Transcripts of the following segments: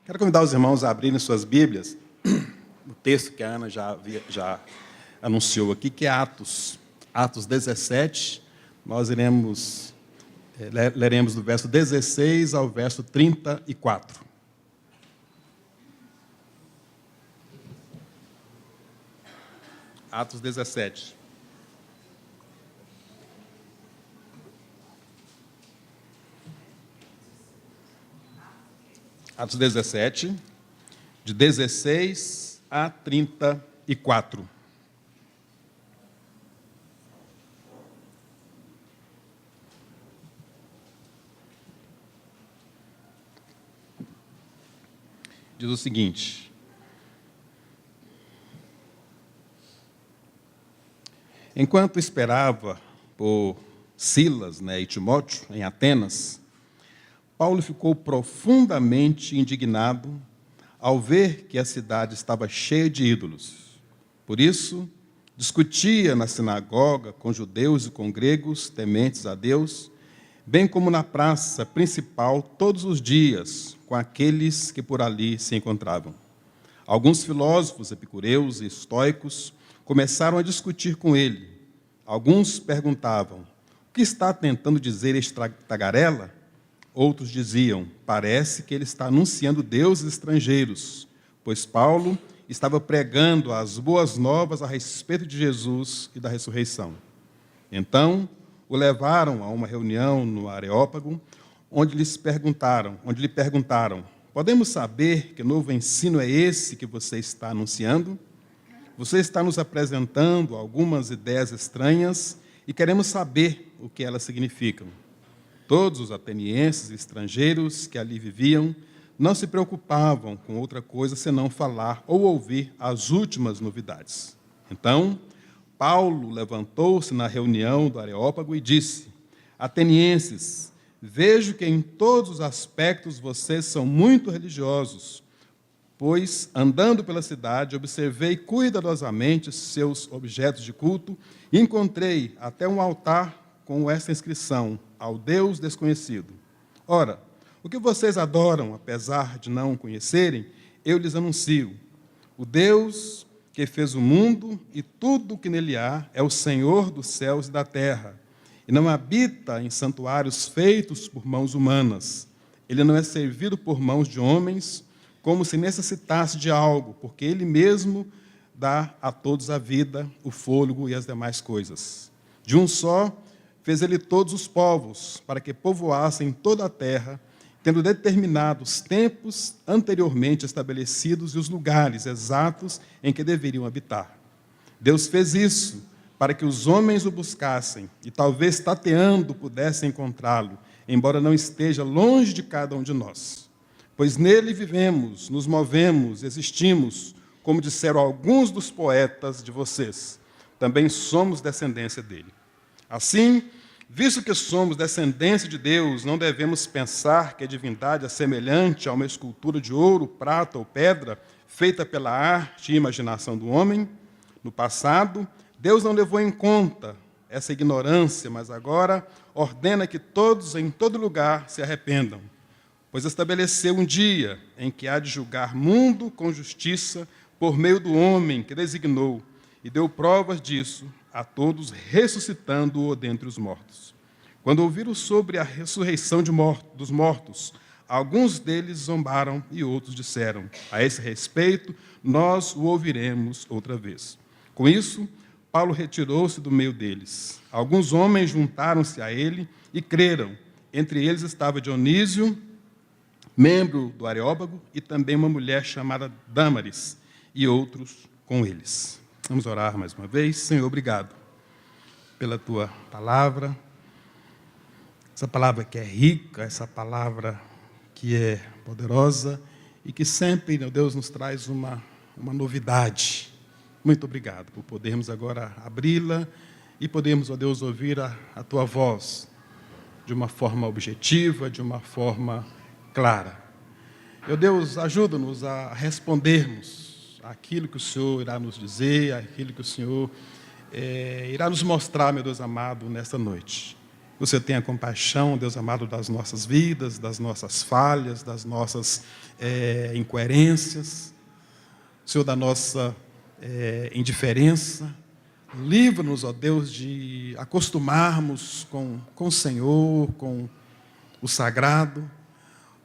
Quero convidar os irmãos a abrirem suas Bíblias, o texto que a Ana já anunciou aqui, que é Atos 17. Nós leremos do verso 16 ao verso 34. Atos 17. Atos 17, de 16 a 34. Diz o seguinte: enquanto esperava por Silas, e Timóteo em Atenas, Paulo ficou profundamente indignado ao ver que a cidade estava cheia de ídolos. Por isso, discutia na sinagoga com judeus e com gregos tementes a Deus, bem como na praça principal todos os dias com aqueles que por ali se encontravam. Alguns filósofos epicureus e estoicos começaram a discutir com ele. Alguns perguntavam: o que está tentando dizer este tagarela? Outros diziam: parece que ele está anunciando deuses estrangeiros, pois Paulo estava pregando as boas novas a respeito de Jesus e da ressurreição. Então, o levaram a uma reunião no Areópago, onde lhe perguntaram: podemos saber que novo ensino é esse que você está anunciando? Você está nos apresentando algumas ideias estranhas e queremos saber o que elas significam. Todos os atenienses e estrangeiros que ali viviam não se preocupavam com outra coisa senão falar ou ouvir as últimas novidades. Então, Paulo levantou-se na reunião do Areópago e disse: atenienses, vejo que em todos os aspectos vocês são muito religiosos, pois, andando pela cidade, observei cuidadosamente seus objetos de culto e encontrei até um altar com esta inscrição: ao Deus desconhecido. Ora, o que vocês adoram, apesar de não conhecerem, eu lhes anuncio. O Deus que fez o mundo e tudo o que nele há é o Senhor dos céus e da terra, e não habita em santuários feitos por mãos humanas. Ele não é servido por mãos de homens, como se necessitasse de algo, porque ele mesmo dá a todos a vida, o fôlego e as demais coisas. De um só fez ele todos os povos, para que povoassem toda a terra, tendo determinado os tempos anteriormente estabelecidos e os lugares exatos em que deveriam habitar. Deus fez isso para que os homens o buscassem, e talvez tateando pudessem encontrá-lo, embora não esteja longe de cada um de nós. Pois nele vivemos, nos movemos, existimos, como disseram alguns dos poetas de vocês. Também somos descendência dele. Assim, visto que somos descendência de Deus, não devemos pensar que a divindade é semelhante a uma escultura de ouro, prata ou pedra, feita pela arte e imaginação do homem. No passado, Deus não levou em conta essa ignorância, mas agora ordena que todos, em todo lugar, se arrependam, pois estabeleceu um dia em que há de julgar mundo com justiça por meio do homem que designou, e deu provas disso a todos, ressuscitando-o dentre os mortos. Quando ouviram sobre a ressurreição dos mortos, alguns deles zombaram e outros disseram: a esse respeito, nós o ouviremos outra vez. Com isso, Paulo retirou-se do meio deles. Alguns homens juntaram-se a ele e creram. Entre eles estava Dionísio, membro do Areópago, e também uma mulher chamada Dâmaris, e outros com eles. Vamos orar mais uma vez. Senhor, obrigado pela Tua palavra, essa palavra que é rica, essa palavra que é poderosa e que sempre, meu Deus, nos traz uma novidade. Muito obrigado por podermos agora abri-la e podermos, ó Deus, ouvir a Tua voz de uma forma objetiva, de uma forma clara. Meu Deus, ajuda-nos a respondermos aquilo que o Senhor irá nos dizer, aquilo que o Senhor irá nos mostrar, meu Deus amado, nesta noite. Você tenha compaixão, Deus amado, das nossas vidas, das nossas falhas, das nossas incoerências, Senhor, da nossa indiferença. Livra-nos, ó Deus, de acostumarmos com o Senhor, com o sagrado.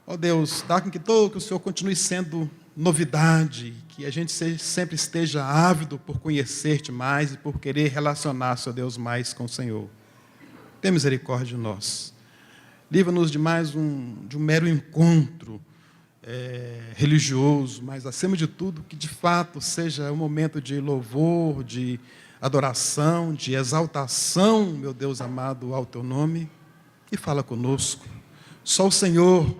Ó Deus, dá com que o Senhor continue sendo novidade, que a gente sempre esteja ávido por conhecer-te mais e por querer relacionar-se, ó Deus, mais com o Senhor. Tenha misericórdia de nós. Livra-nos de mais de um mero encontro religioso, mas, acima de tudo, que de fato seja um momento de louvor, de adoração, de exaltação, meu Deus amado, ao teu nome. E fala conosco. Só o Senhor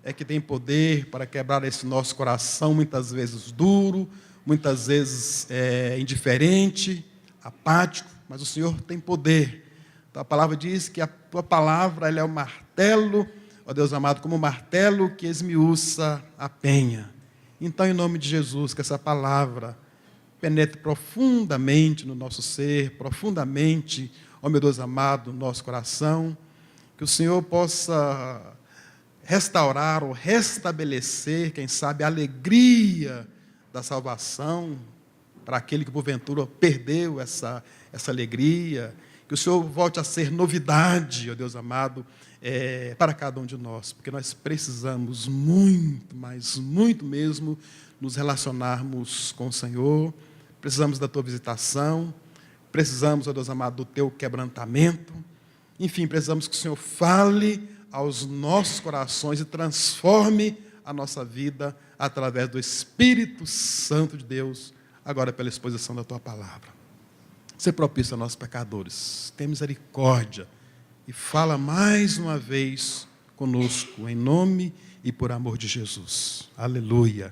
é que tem poder para quebrar esse nosso coração, muitas vezes duro, muitas vezes indiferente, apático, mas o Senhor tem poder. Então, a palavra diz que a tua palavra ela é o martelo, ó Deus amado, como o martelo que esmiuça a penha. Então, em nome de Jesus, que essa palavra penetre profundamente no nosso ser, profundamente, ó meu Deus amado, no nosso coração, que o Senhor possa restaurar ou restabelecer, quem sabe, a alegria da salvação para aquele que porventura perdeu essa alegria. Que o Senhor volte a ser novidade, ó Deus amado, para cada um de nós, porque nós precisamos muito, mas muito mesmo, nos relacionarmos com o Senhor. Precisamos da tua visitação, precisamos, ó Deus amado, do teu quebrantamento. Enfim, precisamos que o Senhor fale aos nossos corações e transforme a nossa vida através do Espírito Santo de Deus, agora pela exposição da tua palavra. Ser propício a nós pecadores, tem misericórdia e fala mais uma vez conosco, em nome e por amor de Jesus. Aleluia.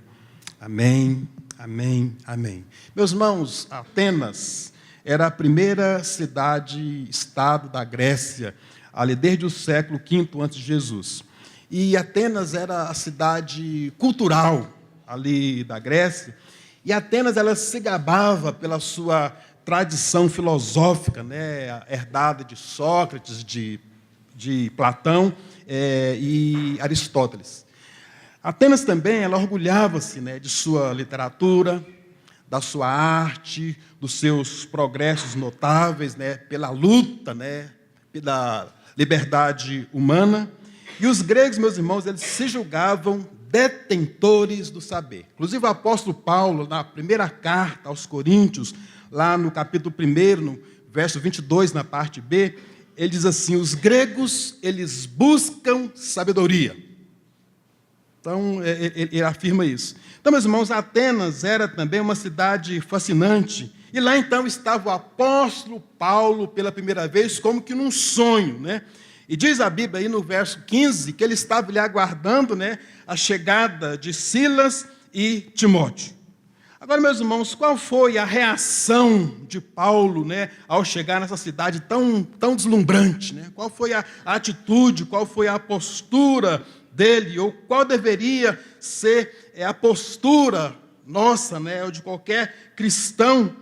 Amém, amém, amém. Meus irmãos, Atenas era a primeira cidade-estado da Grécia, ali desde o século V a.C. E Atenas era a cidade cultural ali da Grécia, e Atenas ela se gabava pela sua tradição filosófica, né, herdada de Sócrates, de Platão e Aristóteles. Atenas também, ela orgulhava-se, né, de sua literatura, da sua arte, dos seus progressos notáveis, né, pela luta, né, pela liberdade humana. E os gregos, meus irmãos, eles se julgavam detentores do saber. Inclusive o apóstolo Paulo, na primeira carta aos Coríntios, lá no capítulo 1, no verso 22, na parte B, ele diz assim: os gregos, eles buscam sabedoria. Então, ele afirma isso. Então, meus irmãos, Atenas era também uma cidade fascinante. E lá, então, estava o apóstolo Paulo, pela primeira vez, como que num sonho, né? E diz a Bíblia aí no verso 15, que ele estava ali aguardando, né, a chegada de Silas e Timóteo. Agora, meus irmãos, qual foi a reação de Paulo, né, ao chegar nessa cidade tão deslumbrante, né? Qual foi a atitude, qual foi a postura dele, ou qual deveria ser a postura nossa, né, ou de qualquer cristão,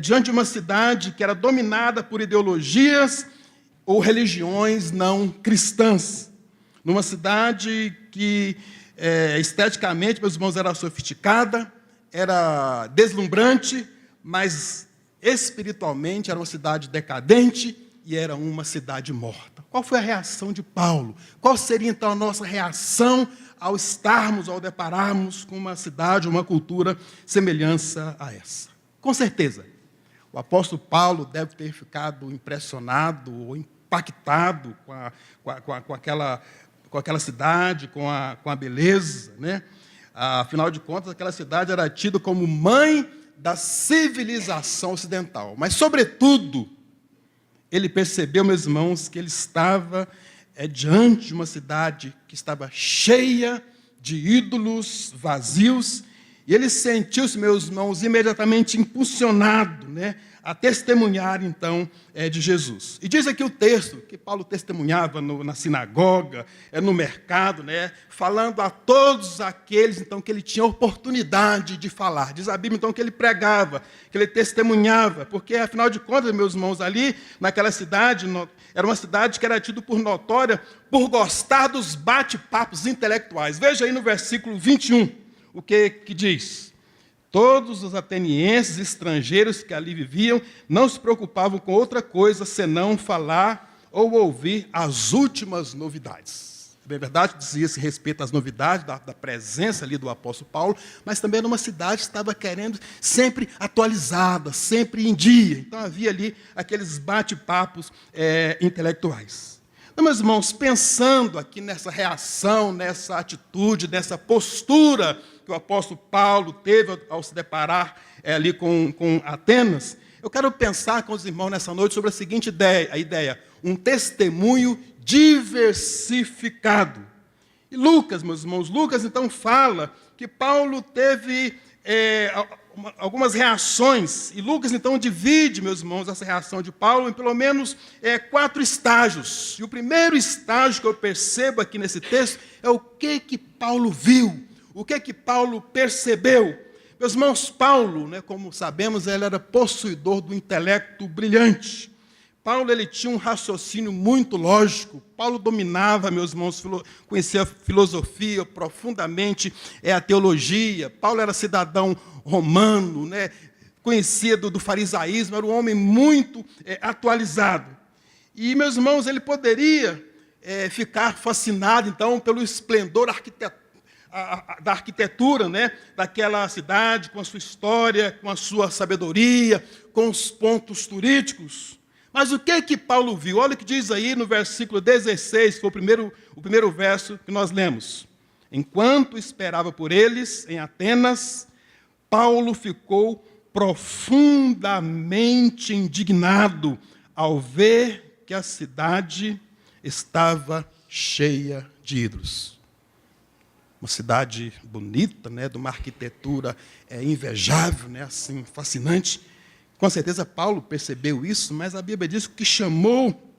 diante de uma cidade que era dominada por ideologias ou religiões não cristãs, numa cidade que esteticamente, meus irmãos, era sofisticada, era deslumbrante, mas espiritualmente era uma cidade decadente e era uma cidade morta. Qual foi a reação de Paulo? Qual seria, então, a nossa reação ao estarmos, ao depararmos com uma cidade, uma cultura semelhança a essa? Com certeza, o apóstolo Paulo deve ter ficado impressionado ou impactado com aquela cidade, com a beleza, né? Afinal de contas, aquela cidade era tida como mãe da civilização ocidental. Mas, sobretudo, ele percebeu, meus irmãos, que ele estava diante de uma cidade que estava cheia de ídolos vazios, e ele sentiu-se, meus irmãos, imediatamente impulsionado, né, a testemunhar, então, de Jesus. E diz aqui o texto, que Paulo testemunhava na sinagoga, no mercado, né, falando a todos aqueles, então, que ele tinha oportunidade de falar. Diz a Bíblia, então, que ele pregava, que ele testemunhava, porque, afinal de contas, meus irmãos, ali, naquela cidade, era uma cidade que era tida por notória por gostar dos bate-papos intelectuais. Veja aí no versículo 21, o que diz. Todos os atenienses estrangeiros que ali viviam não se preocupavam com outra coisa senão falar ou ouvir as últimas novidades. É verdade, dizia-se respeito às novidades da presença ali do apóstolo Paulo, mas também era uma cidade que estava querendo sempre atualizada, sempre em dia. Então havia ali aqueles bate-papos intelectuais. Então, meus irmãos, pensando aqui nessa reação, nessa atitude, nessa postura que o apóstolo Paulo teve ao se deparar ali com Atenas, eu quero pensar com os irmãos nessa noite sobre a seguinte ideia, um testemunho diversificado. E Lucas, meus irmãos, Lucas então fala que Paulo teve algumas reações, e Lucas então divide, meus irmãos, essa reação de Paulo em pelo menos 4 estágios. E o primeiro estágio que eu percebo aqui nesse texto é o que Paulo viu, o que Paulo percebeu. Meus irmãos, Paulo, né, como sabemos, ele era possuidor do intelecto brilhante. Paulo ele tinha um raciocínio muito lógico. Paulo dominava, meus irmãos, conhecia a filosofia profundamente, a teologia. Paulo era cidadão romano, né, conhecia do farisaísmo, era um homem muito atualizado. E, meus irmãos, ele poderia ficar fascinado, então, pelo esplendor da arquitetura, né, daquela cidade, com a sua história, com a sua sabedoria, com os pontos turísticos. Mas o que Paulo viu? Olha o que diz aí no versículo 16, que foi o primeiro verso que nós lemos. Enquanto esperava por eles em Atenas, Paulo ficou profundamente indignado ao ver que a cidade estava cheia de ídolos. Uma cidade bonita, né, de uma arquitetura invejável, né, assim, fascinante. Com certeza Paulo percebeu isso, mas a Bíblia diz que o que chamou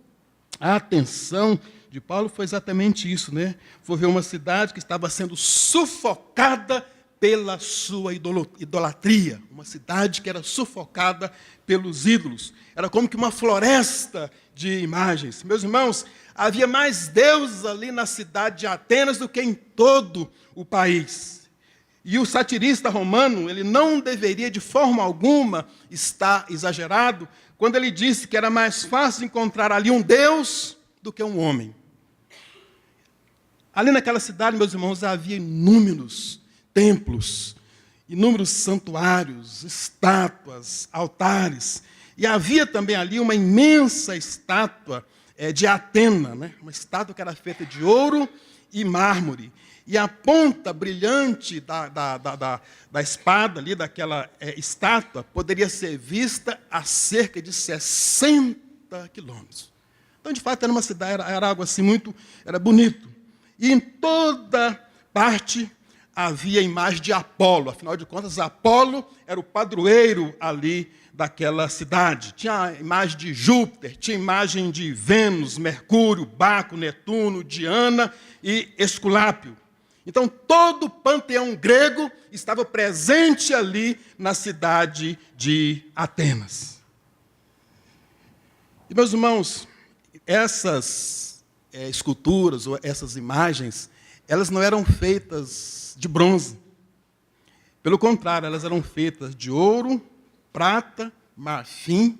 a atenção de Paulo foi exatamente isso, né? Foi ver uma cidade que estava sendo sufocada pela sua idolatria, uma cidade que era sufocada pelos ídolos. Era como que uma floresta de imagens. Meus irmãos, havia mais deuses ali na cidade de Atenas do que em todo o país. E o satirista romano, ele não deveria de forma alguma estar exagerado quando ele disse que era mais fácil encontrar ali um Deus do que um homem. Ali naquela cidade, meus irmãos, havia inúmeros templos, inúmeros santuários, estátuas, altares. E havia também ali uma imensa estátua de Atena, né? Uma estátua que era feita de ouro e mármore. E a ponta brilhante da espada ali, daquela estátua, poderia ser vista a cerca de 60 quilômetros. Então, de fato, era uma cidade, era algo assim era bonito. E em toda parte havia a imagem de Apolo. Afinal de contas, Apolo era o padroeiro ali daquela cidade. Tinha a imagem de Júpiter, tinha a imagem de Vênus, Mercúrio, Baco, Netuno, Diana e Esculápio. Então, todo o panteão grego estava presente ali na cidade de Atenas. E, meus irmãos, essas esculturas, ou essas imagens, elas não eram feitas de bronze. Pelo contrário, elas eram feitas de ouro, prata, marfim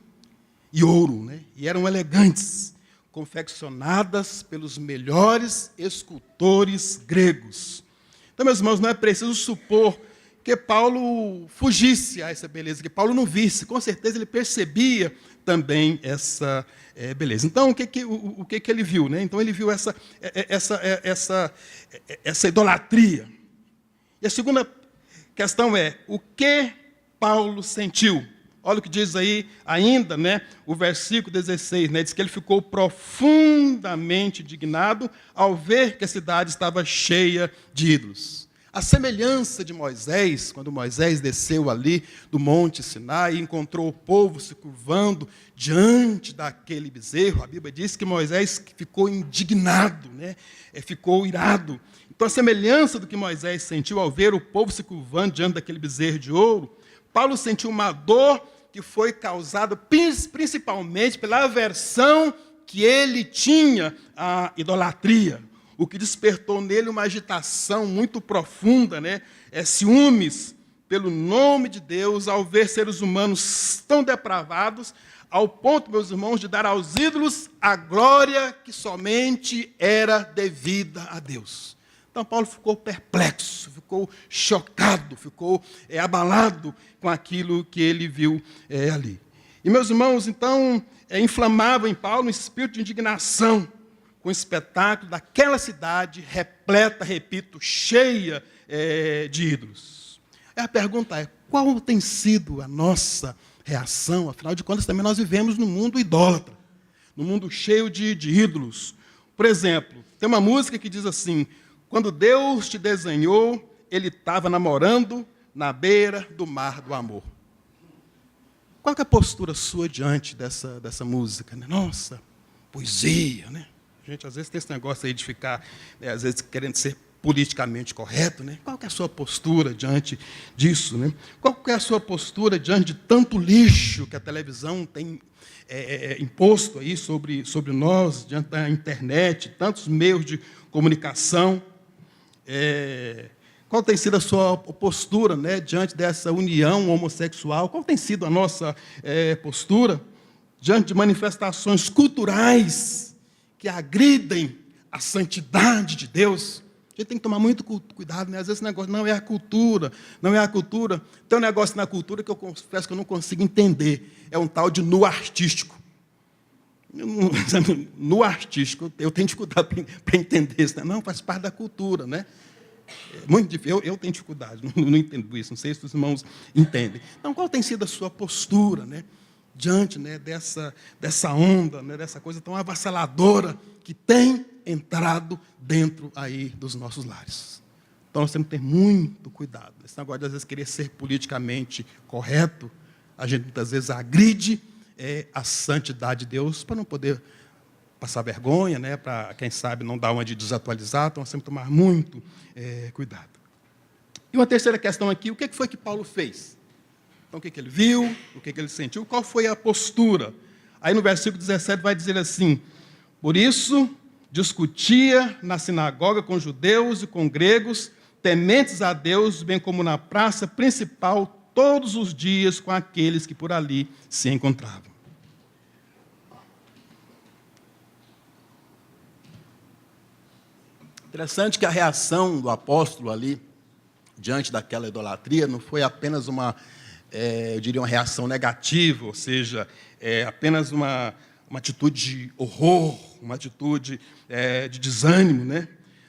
e ouro, né? E eram elegantes, confeccionadas pelos melhores escultores gregos. Então, meus irmãos, não é preciso supor que Paulo fugisse a essa beleza, que Paulo não visse. Com certeza ele percebia também essa beleza. Então, o que ele viu, né? Então, ele viu essa idolatria. E a segunda questão é, o que Paulo sentiu? Olha o que diz aí ainda, né, o versículo 16, né, diz que ele ficou profundamente indignado ao ver que a cidade estava cheia de ídolos. A semelhança de Moisés, quando Moisés desceu ali do Monte Sinai e encontrou o povo se curvando diante daquele bezerro, a Bíblia diz que Moisés ficou indignado, né? Ficou irado. Então, a semelhança do que Moisés sentiu ao ver o povo se curvando diante daquele bezerro de ouro, Paulo sentiu uma dor que foi causada principalmente pela aversão que ele tinha à idolatria, o que despertou nele uma agitação muito profunda, né? Ciúmes pelo nome de Deus, ao ver seres humanos tão depravados, ao ponto, meus irmãos, de dar aos ídolos a glória que somente era devida a Deus. Então, Paulo ficou perplexo, ficou chocado, ficou abalado com aquilo que ele viu ali. E, meus irmãos, então, inflamava em Paulo um espírito de indignação com o espetáculo daquela cidade repleta, repito, cheia de ídolos. A pergunta é, qual tem sido a nossa reação? Afinal de contas, também nós vivemos num mundo idólatra, num mundo cheio de ídolos. Por exemplo, tem uma música que diz assim: quando Deus te desenhou, Ele estava namorando na beira do mar do amor. Qual que é a postura sua diante dessa música? Né? Nossa, poesia, né? A gente, às vezes, tem esse negócio aí de ficar, às vezes, querendo ser politicamente correto, né? Qual que é a sua postura diante disso, né? Qual que é a sua postura diante de tanto lixo que a televisão tem imposto aí sobre nós, diante da internet, tantos meios de comunicação? Qual tem sido a sua postura, né, diante dessa união homossexual? Qual tem sido a nossa postura diante de manifestações culturais que agridem a santidade de Deus? A gente tem que tomar muito cuidado, né? Às vezes esse negócio não é a cultura, não é a cultura. Tem um negócio na cultura que eu confesso que eu não consigo entender. É um tal de nu artístico. Nu artístico, eu tenho dificuldade para entender isso. Né? Não, faz parte da cultura, né? Muito difícil. Eu tenho dificuldade, não entendo isso. Não sei se os irmãos entendem. Então, qual tem sido a sua postura, né, diante, né, dessa onda, né, dessa coisa tão avassaladora que tem entrado dentro aí dos nossos lares? Então, nós temos que ter muito cuidado. Esse negócio de, às vezes, querer ser politicamente correto, a gente, muitas vezes, agride a santidade de Deus para não poder passar vergonha, né, para, quem sabe, não dar uma de desatualizar. Então, nós temos que tomar muito cuidado. E uma terceira questão aqui, o que foi que Paulo fez? Então, o que ele viu, o que ele sentiu, qual foi a postura? Aí, no versículo 17, vai dizer assim: por isso, discutia na sinagoga com judeus e com gregos, tementes a Deus, bem como na praça principal, todos os dias com aqueles que por ali se encontravam. Interessante que a reação do apóstolo ali, diante daquela idolatria, não foi apenas eu diria, uma reação negativa, ou seja, apenas uma atitude de horror, uma atitude de desânimo, né?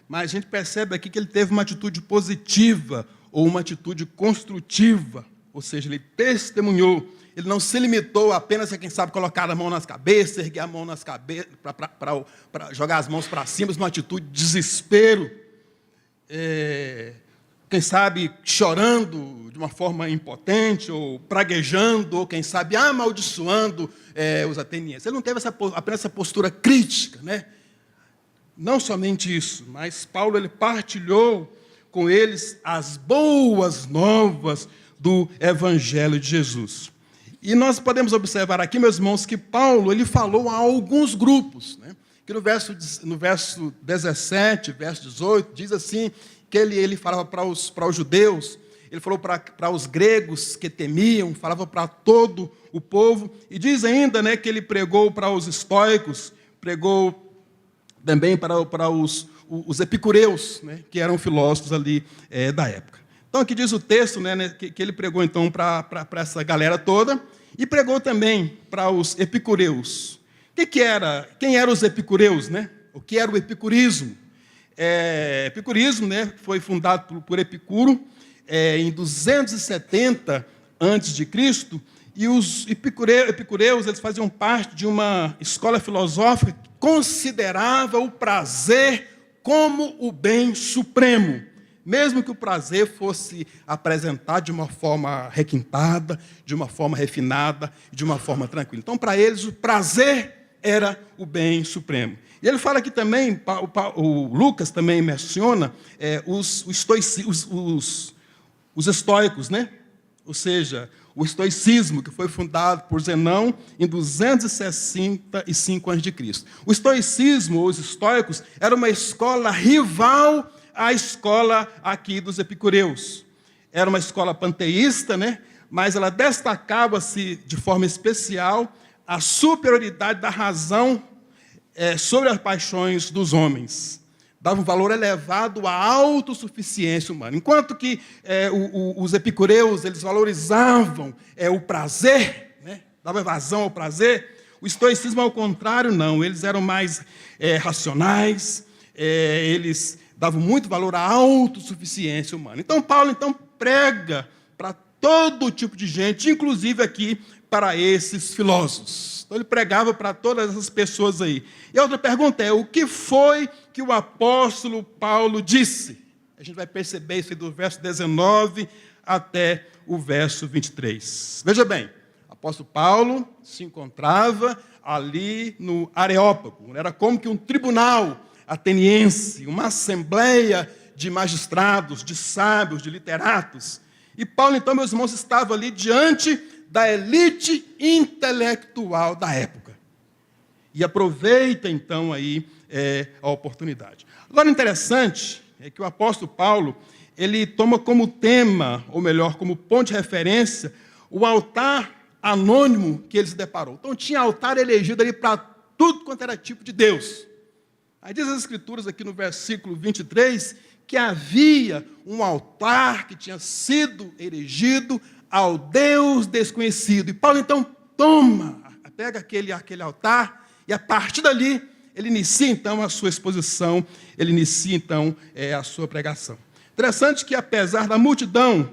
Mas a gente percebe aqui que ele teve uma atitude positiva, ou uma atitude construtiva, ou seja, ele testemunhou. Ele não se limitou apenas a, quem sabe, colocar a mão nas cabeças, erguer a mão nas cabeças, para jogar as mãos para cima, numa atitude de desespero, quem sabe chorando de uma forma impotente, ou praguejando, ou quem sabe amaldiçoando os atenienses. Ele não teve apenas essa postura crítica, né? Não somente isso, mas Paulo ele partilhou com eles as boas novas do Evangelho de Jesus. E nós podemos observar aqui, meus irmãos, que Paulo ele falou a alguns grupos, né? Que no verso 17, verso 18, diz assim, que ele falava para os judeus, ele falou para os gregos que temiam, falava para todo o povo, e diz ainda, né, que ele pregou para os estoicos, pregou também para os epicureus, né, que eram filósofos ali da época. Então, aqui diz o texto, né, que ele pregou, então, para essa galera toda, e pregou também para os epicureus. Quem eram os epicureus, né? O que era o epicurismo? Epicurismo, né, foi fundado por Epicuro em 270 a.C., e os epicureus eles faziam parte de uma escola filosófica que considerava o prazer como o bem supremo, mesmo que o prazer fosse apresentado de uma forma requintada, de uma forma refinada, de uma forma tranquila. Então, para eles, o prazer era o bem supremo. E ele fala aqui também, o Lucas também menciona os estoicos, né? Ou seja, o estoicismo, que foi fundado por Zenão em 265 a.C. O estoicismo, ou os estoicos, era uma escola rival à escola aqui dos epicureus. Era uma escola panteísta, né? Mas ela destacava-se de forma especial a superioridade da razão sobre as paixões dos homens. Dava um valor elevado à autossuficiência humana. Enquanto que os epicureus eles valorizavam o prazer, né? Dava vazão ao prazer, o estoicismo, ao contrário, não. Eles eram mais racionais, eles davam muito valor à autossuficiência humana. Então, Paulo prega para todo tipo de gente, inclusive aqui para esses filósofos. Então, ele pregava para todas essas pessoas aí. E a outra pergunta é, o que foi que o apóstolo Paulo disse? A gente vai perceber isso aí do verso 19 até o verso 23. Veja bem, o apóstolo Paulo se encontrava ali no Areópago. Era como que um tribunal ateniense, uma assembleia de magistrados, de sábios, de literatos. E Paulo, então, meus irmãos, estava ali diante da elite intelectual da época. E aproveita, então, aí a oportunidade. Agora, interessante é que o apóstolo Paulo, ele toma como tema, ou melhor, como ponto de referência, o altar anônimo que ele se deparou. Então, tinha altar elegido ali para tudo quanto era tipo de Deus. Aí diz as Escrituras aqui no versículo 23, que havia um altar que tinha sido erigido ao Deus desconhecido. E Paulo, então, pega aquele altar, e a partir dali, ele inicia, então, a sua exposição, ele inicia, então, a sua pregação. Interessante que, apesar da multidão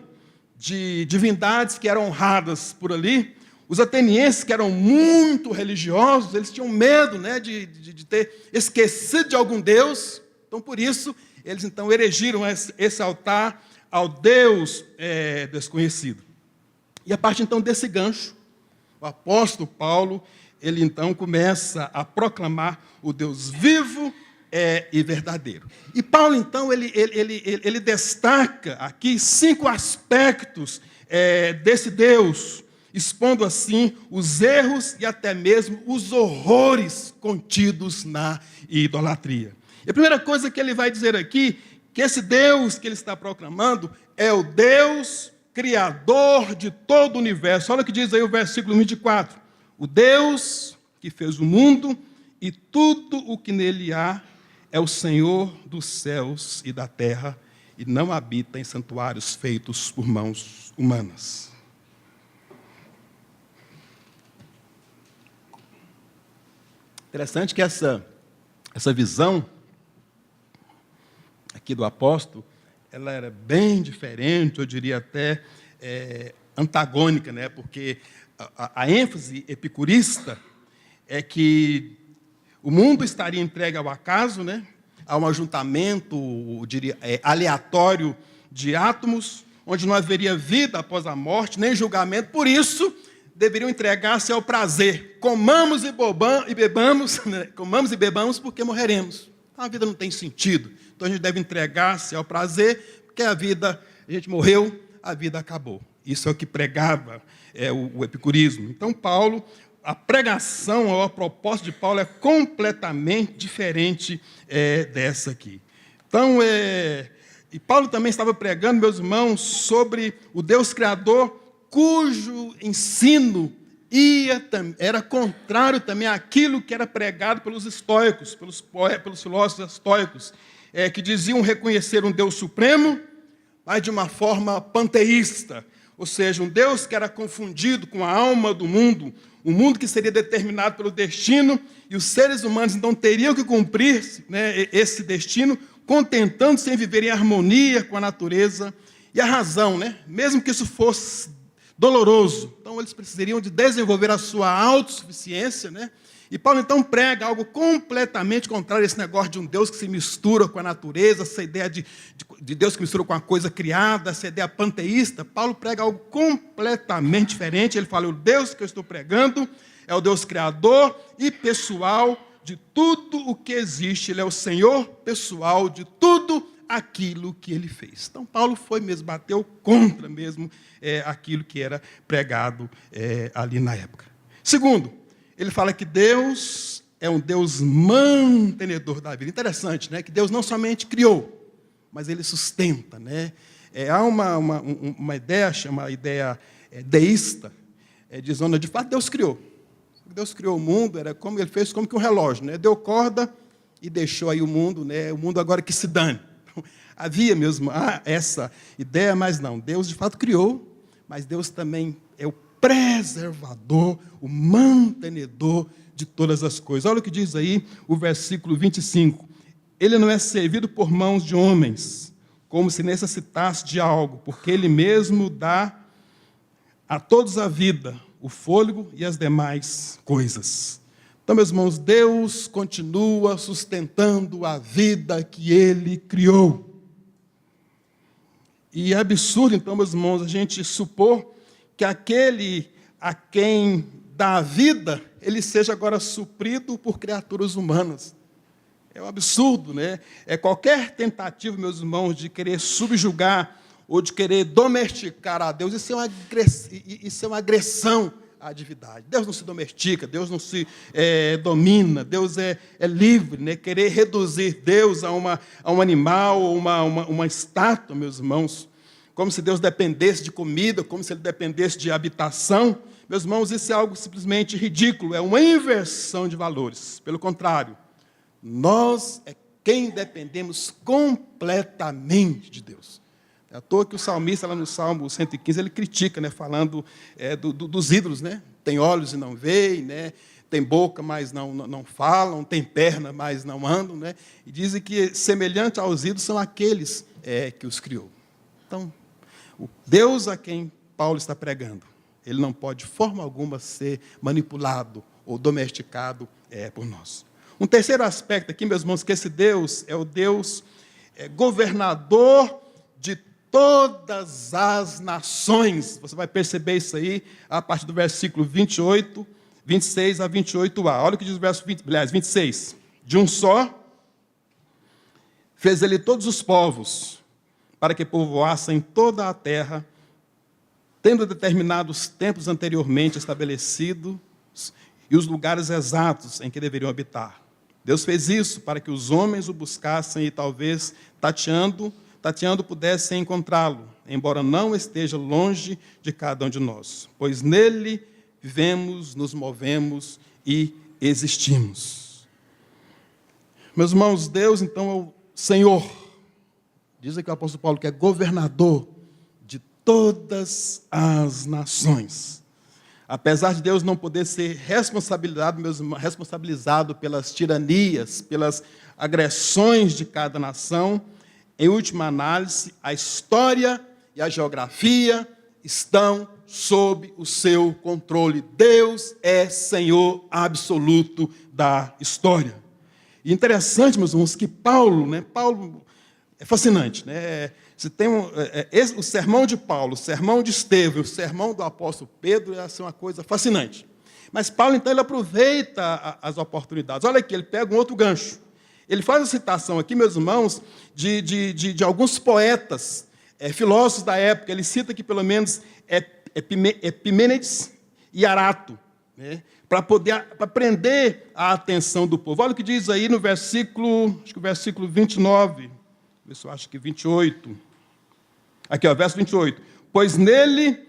de divindades que eram honradas por ali, os atenienses, que eram muito religiosos, eles tinham medo, né, de ter esquecido de algum Deus. Então, por isso, eles, então, erigiram esse altar ao Deus desconhecido. E a partir, então, desse gancho, o apóstolo Paulo, ele, então, começa a proclamar o Deus vivo e verdadeiro. E Paulo, então, ele destaca aqui 5 aspectos desse Deus, expondo, assim, os erros e até mesmo os horrores contidos na idolatria. E a primeira coisa que ele vai dizer aqui, que esse Deus que ele está proclamando é o Deus criador de todo o universo. Olha o que diz aí o versículo 24. O Deus que fez o mundo e tudo o que nele há é o Senhor dos céus e da terra e não habita em santuários feitos por mãos humanas. Interessante que essa visão aqui do apóstolo, ela era bem diferente, eu diria até antagônica, né? Porque a ênfase epicurista é que o mundo estaria entregue ao acaso, né? A um ajuntamento, eu diria, aleatório de átomos, onde não haveria vida após a morte, nem julgamento, por isso deveriam entregar-se ao prazer. Comamos e bebamos, né? Comamos e bebamos porque morreremos. Então, a vida não tem sentido. Então, a gente deve entregar-se ao prazer, porque a gente morreu, a vida acabou. Isso é o que pregava o epicurismo. Então, Paulo, a pregação, ou a proposta de Paulo é completamente diferente dessa aqui. Então, e Paulo também estava pregando, meus irmãos, sobre o Deus Criador, cujo ensino era contrário também àquilo que era pregado pelos estoicos, pelos filósofos estoicos, que diziam reconhecer um Deus supremo, mas de uma forma panteísta, ou seja, um Deus que era confundido com a alma do mundo, um mundo que seria determinado pelo destino, e os seres humanos então teriam que cumprir, né, esse destino, contentando-se em viver em harmonia com a natureza e a razão, né, mesmo que isso fosse doloroso. Então, eles precisariam de desenvolver a sua autossuficiência, né, E Paulo, então, prega algo completamente contrário a esse negócio de um Deus que se mistura com a natureza, essa ideia de Deus que mistura com a coisa criada, essa ideia panteísta. Paulo prega algo completamente diferente. Ele fala, o Deus que eu estou pregando é o Deus criador e pessoal de tudo o que existe. Ele é o Senhor pessoal de tudo aquilo que ele fez. Então, Paulo foi mesmo, bateu contra mesmo aquilo que era pregado ali na época. Segundo, ele fala que Deus é um Deus mantenedor da vida. Interessante, né? Que Deus não somente criou, mas Ele sustenta, né? Há uma ideia, chama ideia deísta, dizendo, de fato, Deus criou. Deus criou o mundo, era como Ele fez, como que um relógio, né? Deu corda e deixou aí o mundo, né? O mundo agora que se dane. Então, havia mesmo essa ideia, mas não. Deus, de fato, criou, mas Deus também é o preservador, o mantenedor de todas as coisas. Olha o que diz aí o versículo 25. Ele não é servido por mãos de homens, como se necessitasse de algo, porque Ele mesmo dá a todos a vida, o fôlego e as demais coisas. Então, meus irmãos, Deus continua sustentando a vida que Ele criou. E é absurdo, então, meus irmãos, a gente supor que aquele a quem dá a vida, ele seja agora suprido por criaturas humanas. É um absurdo, né? Qualquer tentativa, meus irmãos, de querer subjugar ou de querer domesticar a Deus, isso é uma agressão à divindade. Deus não se domestica, Deus não se domina, Deus é livre, né? Querer reduzir Deus a um animal ou uma estátua, meus irmãos, como se Deus dependesse de comida, como se Ele dependesse de habitação. Meus irmãos, isso é algo simplesmente ridículo, é uma inversão de valores. Pelo contrário, nós é quem dependemos completamente de Deus. É à toa que o salmista, lá no Salmo 115, ele critica, né, falando dos ídolos, né? Tem olhos e não veem, né? Tem boca, mas não falam, tem perna, mas não andam, né? E dizem que, semelhante aos ídolos, são aqueles que os criou. Então, o Deus a quem Paulo está pregando, ele não pode, de forma alguma, ser manipulado ou domesticado por nós. Um terceiro aspecto aqui, meus irmãos, que esse Deus é o Deus governador de todas as nações. Você vai perceber isso aí a partir do versículo 28, 26 a 28a. Olha o que diz o verso 26. De um só, fez ele todos os povos, para que povoassem toda a terra, tendo determinados tempos anteriormente estabelecidos e os lugares exatos em que deveriam habitar. Deus fez isso para que os homens o buscassem e talvez, tateando, pudessem encontrá-lo, embora não esteja longe de cada um de nós. Pois nele vivemos, nos movemos e existimos. Meus irmãos, Deus, então, é o Senhor. Diz aqui o apóstolo Paulo que é governador de todas as nações. Apesar de Deus não poder ser responsabilizado pelas tiranias, pelas agressões de cada nação, em última análise, a história e a geografia estão sob o seu controle. Deus é Senhor absoluto da história. E interessante, meus irmãos, que Paulo é fascinante, né? Você tem o sermão de Paulo, o sermão de Estevão, o sermão do apóstolo Pedro, é uma coisa fascinante. Mas Paulo, então, ele aproveita as oportunidades. Olha aqui, ele pega um outro gancho. Ele faz a citação aqui, meus irmãos, de alguns poetas, filósofos da época. Ele cita aqui, pelo menos, Epimênides e Arato, né? Para prender a atenção do povo. Olha o que diz aí no versículo, acho que o versículo 29, eu acho que 28. Aqui, verso 28. Pois nele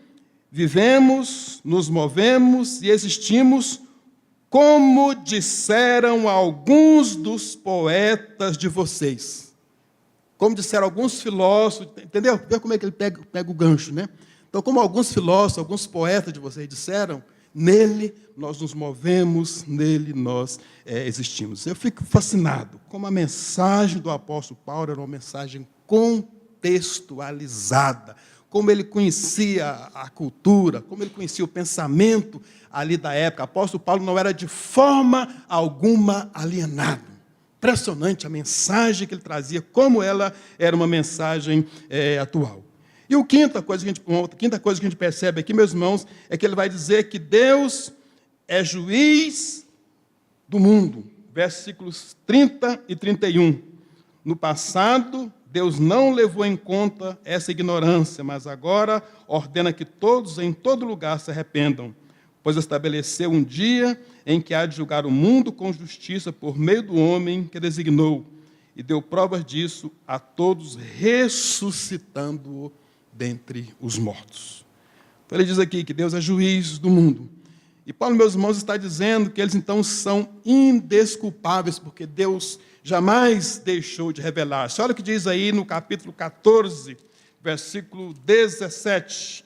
vivemos, nos movemos e existimos, como disseram alguns dos poetas de vocês. Como disseram alguns filósofos, entendeu? Vê como é que ele pega o gancho, né? Então, como alguns filósofos, alguns poetas de vocês disseram, nele nós nos movemos, nele nós existimos. Eu fico fascinado como a mensagem do apóstolo Paulo era uma mensagem contextualizada, como ele conhecia a cultura, como ele conhecia o pensamento ali da época. O apóstolo Paulo não era de forma alguma alienado. Impressionante a mensagem que ele trazia, como ela era uma mensagem atual. E a quinta coisa que a gente percebe aqui, meus irmãos, é que ele vai dizer que Deus é juiz do mundo. Versículos 30 e 31. No passado, Deus não levou em conta essa ignorância, mas agora ordena que todos em todo lugar se arrependam, pois estabeleceu um dia em que há de julgar o mundo com justiça por meio do homem que designou, e deu provas disso a todos, ressuscitando-o dentre os mortos. Então ele diz aqui que Deus é juiz do mundo. E Paulo, meus irmãos, está dizendo que eles então são indesculpáveis, porque Deus jamais deixou de revelar-se. Olha o que diz aí no capítulo 14, versículo 17.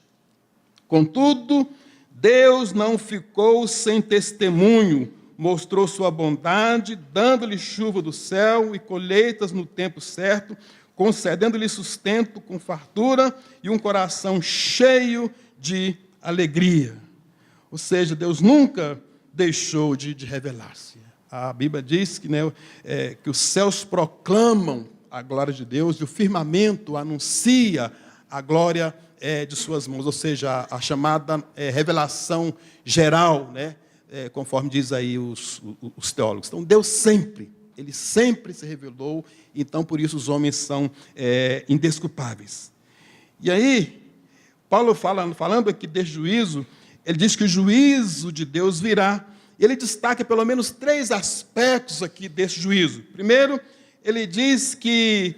Contudo, Deus não ficou sem testemunho, mostrou sua bondade, dando-lhe chuva do céu e colheitas no tempo certo, concedendo-lhe sustento com fartura e um coração cheio de alegria. Ou seja, Deus nunca deixou de revelar-se. A Bíblia diz que, que os céus proclamam a glória de Deus e o firmamento anuncia a glória de suas mãos, ou seja, a chamada revelação geral, conforme diz aí os teólogos. Então, Deus sempre, Ele sempre se revelou, então, por isso, os homens são indesculpáveis. E aí, Paulo falando aqui desse juízo, ele diz que o juízo de Deus virá. Ele destaca pelo menos 3 aspectos aqui desse juízo. Primeiro, ele diz que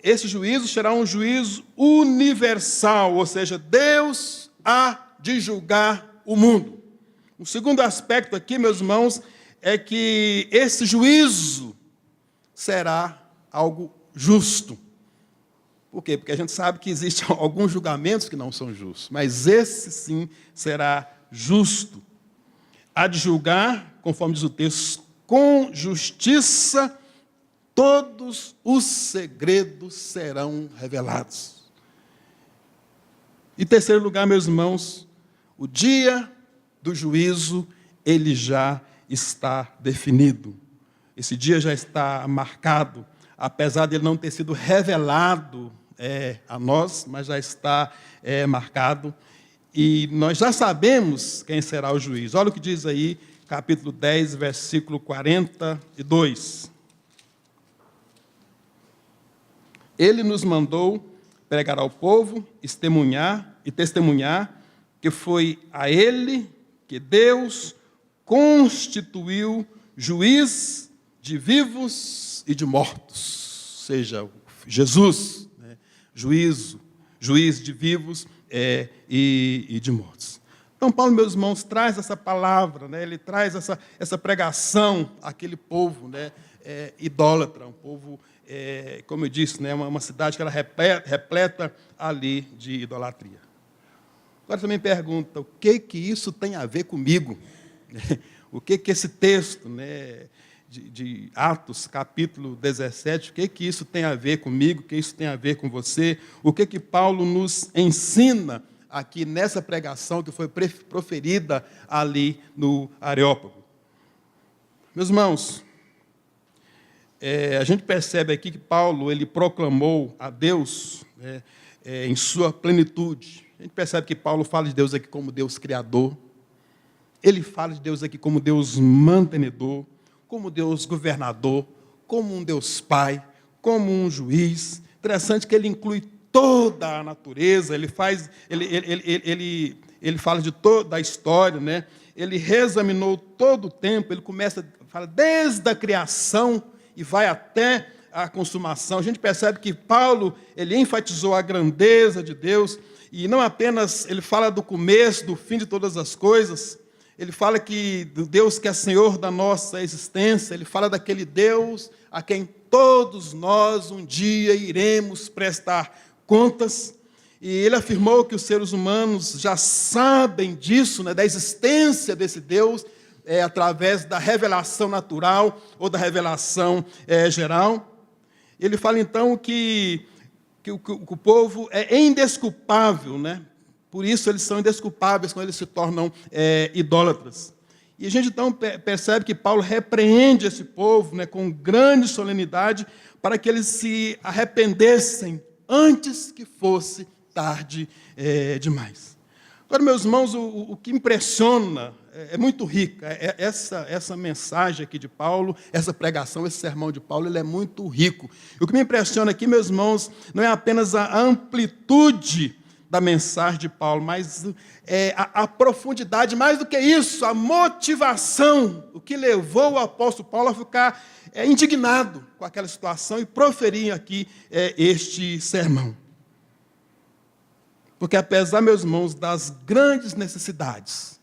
esse juízo será um juízo universal, ou seja, Deus há de julgar o mundo. O segundo aspecto aqui, meus irmãos, é que esse juízo será algo justo. Por quê? Porque a gente sabe que existem alguns julgamentos que não são justos, mas esse sim será justo. Há de julgar, conforme diz o texto, com justiça, todos os segredos serão revelados. Em terceiro lugar, meus irmãos, o dia do juízo, ele já está definido. Esse dia já está marcado, apesar de ele não ter sido revelado a nós, mas já está marcado. E nós já sabemos quem será o juiz. Olha o que diz aí, capítulo 10, versículo 42. Ele nos mandou pregar ao povo, testemunhar que foi a ele que Deus constituiu juiz de vivos e de mortos. Ou seja, Jesus, juiz de vivos e de mortos. Então, Paulo, meus irmãos, traz essa palavra, ele traz essa pregação àquele povo idólatra, um povo, como eu disse, uma cidade que era repleta ali de idolatria. Agora você me pergunta, o que isso tem a ver comigo? O que esse texto de Atos, capítulo 17, o que isso tem a ver comigo, o que isso tem a ver com você, o que Paulo nos ensina aqui nessa pregação que foi proferida ali no Areópago. Meus irmãos, a gente percebe aqui que Paulo ele proclamou a Deus em sua plenitude. A gente percebe que Paulo fala de Deus aqui como Deus criador, ele fala de Deus aqui como Deus mantenedor, como Deus governador, como um Deus pai, como um juiz. Interessante que ele inclui toda a natureza, ele fala de toda a história, Ele reexaminou todo o tempo, ele fala desde a criação e vai até a consumação. A gente percebe que Paulo, ele enfatizou a grandeza de Deus, e não apenas ele fala do começo, do fim de todas as coisas, ele fala do Deus que é Senhor da nossa existência, ele fala daquele Deus a quem todos nós um dia iremos prestar contas, e ele afirmou que os seres humanos já sabem disso, da existência desse Deus, através da revelação natural ou da revelação geral. Ele fala então que que o povo é indesculpável, né? Por isso eles são indesculpáveis quando eles se tornam idólatras. E a gente então percebe que Paulo repreende esse povo, né, com grande solenidade para que eles se arrependessem antes que fosse tarde demais. Agora, meus irmãos, o que impressiona é muito rica. Essa mensagem aqui de Paulo, essa pregação, esse sermão de Paulo, ele é muito rico. E o que me impressiona aqui, meus irmãos, não é apenas a amplitude da mensagem de Paulo, mas a profundidade, mais do que isso, a motivação, o que levou o apóstolo Paulo a ficar indignado com aquela situação e proferir aqui este sermão. Porque apesar, meus irmãos, das grandes necessidades,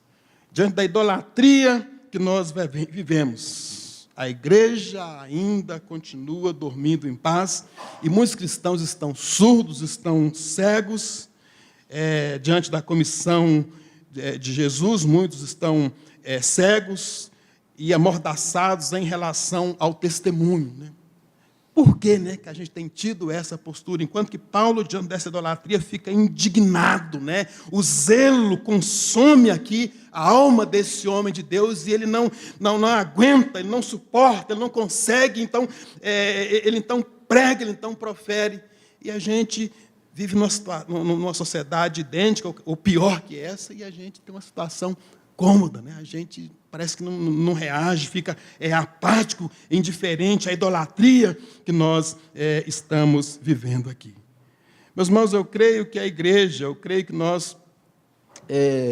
diante da idolatria que nós vivemos, a igreja ainda continua dormindo em paz e muitos cristãos estão surdos, estão cegos diante da comissão de Jesus, muitos estão cegos e amordaçados em relação ao testemunho, né? Por que, né, que a gente tem tido essa postura? Enquanto que Paulo, diante dessa idolatria, fica indignado, né? O zelo consome aqui a alma desse homem de Deus e ele não aguenta, ele não suporta, ele não consegue, então ele então prega, ele então profere. E a gente vive numa sociedade idêntica, ou pior que essa, e a gente tem uma situação cômoda, né? A gente parece que não reage, fica apático, indiferente à idolatria que nós estamos vivendo aqui. Meus irmãos, eu creio que a igreja, eu creio que nós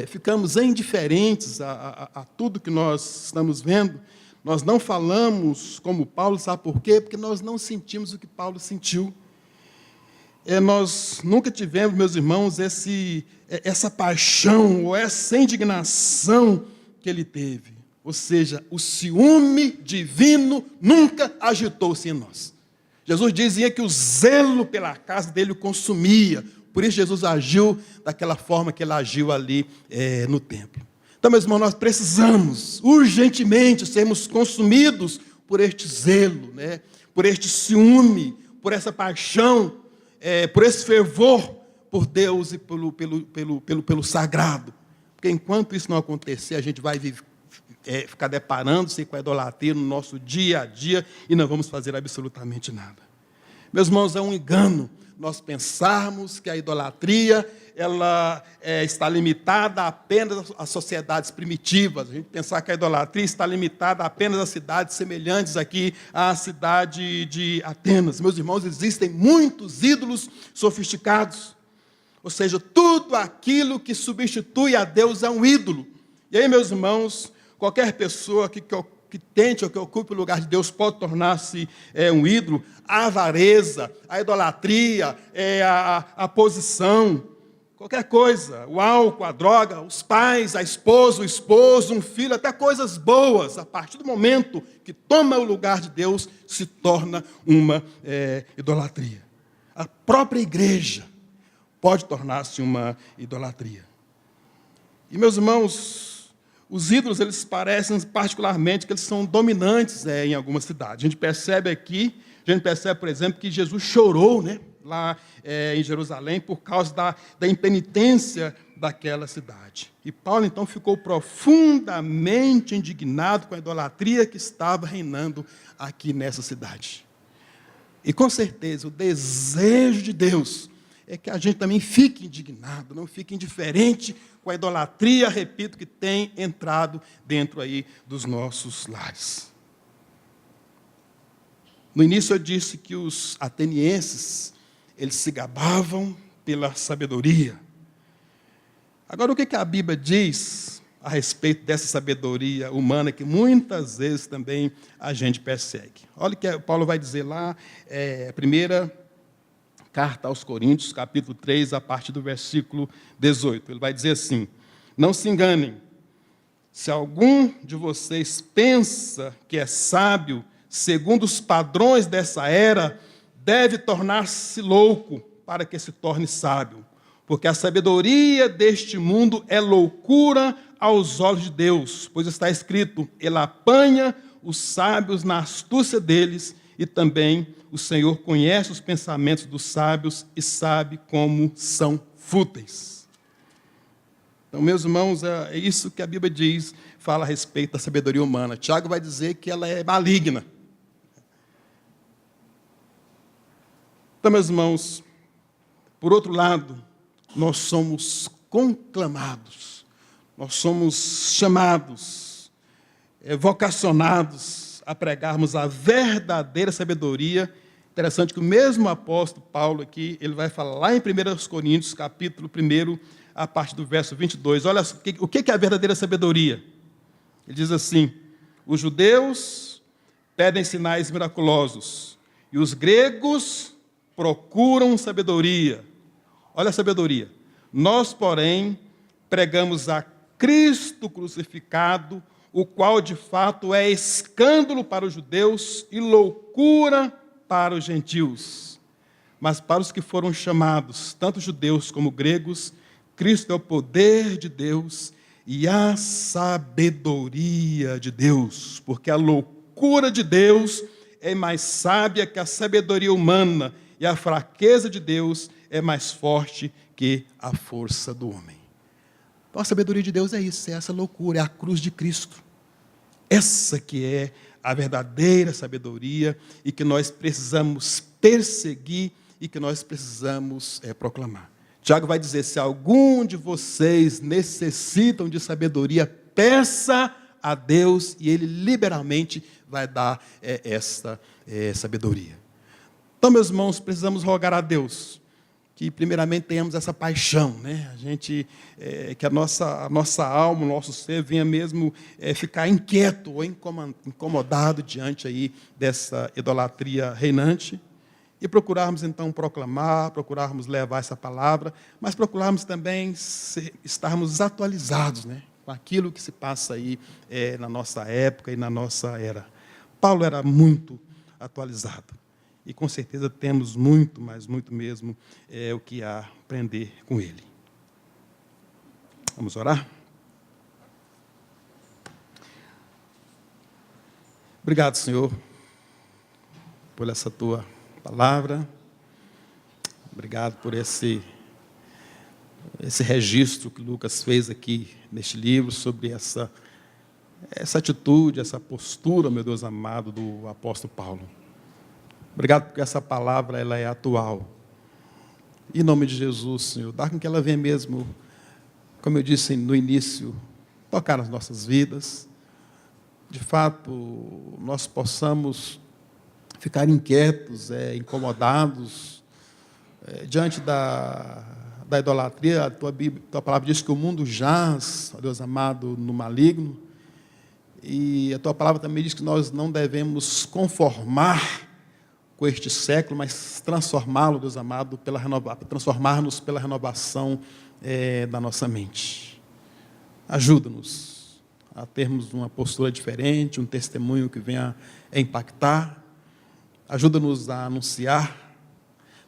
ficamos indiferentes a tudo que nós estamos vendo. Nós não falamos como Paulo, sabe por quê? Porque nós não sentimos o que Paulo sentiu. Nós nunca tivemos, meus irmãos, essa paixão ou essa indignação que ele teve. Ou seja, o ciúme divino nunca agitou-se em nós. Jesus dizia que o zelo pela casa dele o consumia. Por isso Jesus agiu daquela forma que ele agiu ali no templo. Então, meus irmãos, nós precisamos urgentemente sermos consumidos por este zelo, né? Por este ciúme, por essa paixão, por esse fervor por Deus e pelo sagrado. Porque enquanto isso não acontecer, a gente vai ficar deparando-se com a idolatria no nosso dia a dia e não vamos fazer absolutamente nada. Meus irmãos, é um engano nós pensarmos que a idolatria ela está limitada apenas às sociedades primitivas. A gente pensar que a idolatria está limitada apenas às cidades semelhantes aqui à cidade de Atenas. Meus irmãos, existem muitos ídolos sofisticados. Ou seja, tudo aquilo que substitui a Deus é um ídolo. E aí, meus irmãos, qualquer pessoa que tente ou que ocupe o lugar de Deus pode tornar-se um ídolo. A avareza, a idolatria, a posição, qualquer coisa, o álcool, a droga, os pais, a esposa, o esposo, um filho, até coisas boas, a partir do momento que toma o lugar de Deus, se torna uma idolatria. A própria igreja pode tornar-se uma idolatria. E, meus irmãos, os ídolos, eles parecem particularmente que eles são dominantes em algumas cidades. A gente percebe, por exemplo, que Jesus chorou, né, lá em Jerusalém por causa da impenitência daquela cidade. E Paulo, então, ficou profundamente indignado com a idolatria que estava reinando aqui nessa cidade. E, com certeza, o desejo de Deus é que a gente também fique indignado, não fique indiferente com a idolatria, repito, que tem entrado dentro aí dos nossos lares. No início eu disse que os atenienses, eles se gabavam pela sabedoria. Agora, o que a Bíblia diz a respeito dessa sabedoria humana que muitas vezes também a gente persegue? Olha o que Paulo vai dizer lá, primeira Carta aos Coríntios, capítulo 3, a partir do versículo 18. Ele vai dizer assim: não se enganem, se algum de vocês pensa que é sábio, segundo os padrões dessa era, deve tornar-se louco para que se torne sábio. Porque a sabedoria deste mundo é loucura aos olhos de Deus, pois está escrito: ele apanha os sábios na astúcia deles e também o Senhor conhece os pensamentos dos sábios e sabe como são fúteis. Então, meus irmãos, é isso que a Bíblia diz, fala a respeito da sabedoria humana. Tiago vai dizer que ela é maligna. Então, meus irmãos, por outro lado, nós somos conclamados, nós somos chamados, vocacionados a pregarmos a verdadeira sabedoria. Interessante que o mesmo apóstolo Paulo aqui, ele vai falar lá em 1 Coríntios, capítulo 1, a partir do verso 22. Olha o que é a verdadeira sabedoria. Ele diz assim: os judeus pedem sinais miraculosos e os gregos procuram sabedoria. Olha a sabedoria. Nós, porém, pregamos a Cristo crucificado, o qual de fato é escândalo para os judeus e loucura para os gentios. Mas para os que foram chamados, tanto judeus como gregos, Cristo é o poder de Deus e a sabedoria de Deus, porque a loucura de Deus é mais sábia que a sabedoria humana, e a fraqueza de Deus é mais forte que a força do homem. Então a sabedoria de Deus é isso, é essa loucura, é a cruz de Cristo. Essa que é a verdadeira sabedoria e que nós precisamos perseguir e que nós precisamos proclamar. Tiago vai dizer: se algum de vocês necessitam de sabedoria, peça a Deus e Ele liberalmente vai dar essa sabedoria. Então, meus irmãos, precisamos rogar a Deus que primeiramente tenhamos essa paixão, né? A gente, que a nossa alma, o nosso ser venha mesmo ficar inquieto ou incomodado diante aí dessa idolatria reinante, e procurarmos então proclamar, procurarmos levar essa palavra, mas procurarmos também estarmos atualizados, né, com aquilo que se passa aí na nossa época e na nossa era. Paulo era muito atualizado. E com certeza temos muito, mas muito mesmo, o que aprender com ele. Vamos orar? Obrigado, Senhor, por essa tua palavra. Obrigado por esse registro que Lucas fez aqui neste livro sobre essa atitude, essa postura, meu Deus amado, do apóstolo Paulo. Obrigado porque essa palavra ela é atual. Em nome de Jesus, Senhor, dá com que ela venha mesmo, como eu disse no início, tocar nas nossas vidas. De fato, nós possamos ficar inquietos, incomodados, diante da idolatria. A tua palavra diz que o mundo jaz, ó Deus amado, no maligno. E a tua palavra também diz que nós não devemos conformar com este século, mas transformá-lo, Deus amado, transformar-nos pela renovação da nossa mente. Ajuda-nos a termos uma postura diferente, um testemunho que venha a impactar. Ajuda-nos a anunciar.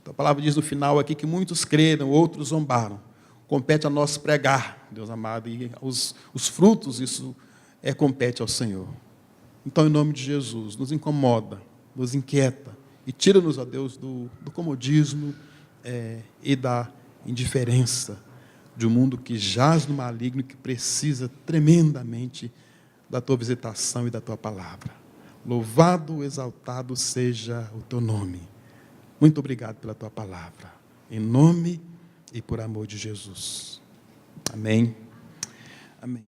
A palavra diz no final aqui que muitos creram, outros zombaram. Compete a nós pregar, Deus amado, e os frutos, isso compete ao Senhor. Então, em nome de Jesus, nos incomoda, nos inquieta, e tira-nos, ó Deus, do comodismo e da indiferença de um mundo que jaz no maligno, que precisa tremendamente da tua visitação e da tua palavra. Louvado, exaltado seja o teu nome. Muito obrigado pela tua palavra. Em nome e por amor de Jesus. Amém. Amém.